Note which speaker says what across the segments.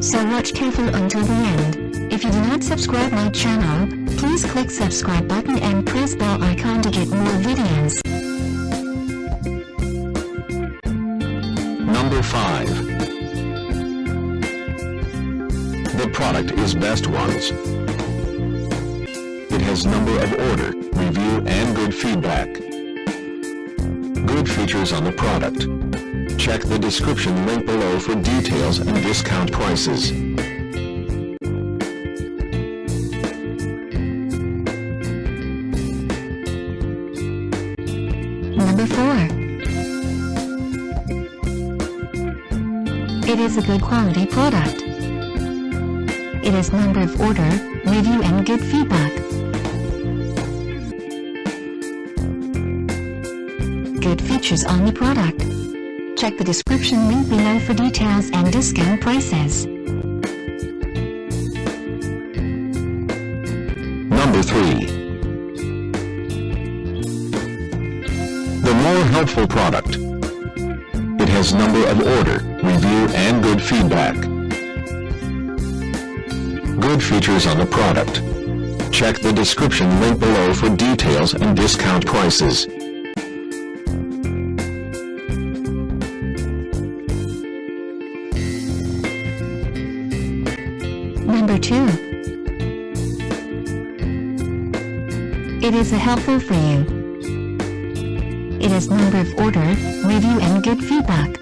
Speaker 1: So watch careful until the end. If you do not subscribe my channel, please click subscribe button and press bell icon to get more videos.
Speaker 2: Number 5. The product is Best Ones. It has number of order, review and good feedback. Good features on the product. Check the description link below for details and discount prices.
Speaker 1: Number 4. It is a good quality product. It has number of order, review and good feedback. Good features on the product. Check the description link below for details and discount prices.
Speaker 2: Number 3. The more helpful product. It has number of order, review and good feedback. Good features on the product. Check the description link below for details and discount prices.
Speaker 1: Number 2. It is a helpful for you. It has number of order, review and good feedback.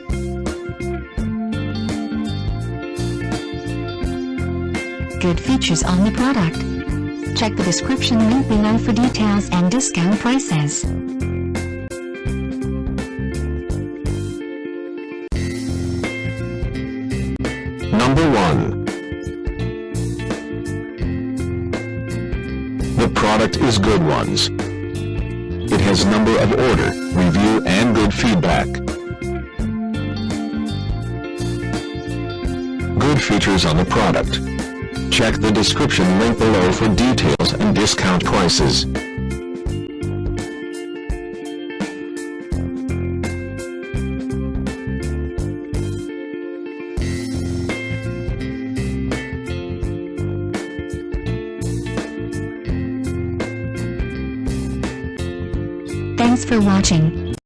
Speaker 1: Good features on the product. Check the description link below for details and discount prices.
Speaker 2: Number 1. The product is Good Ones. It has number of order, review and good feedback. Good features on the product. Check the description link below for details and discount prices.
Speaker 1: Thanks for watching.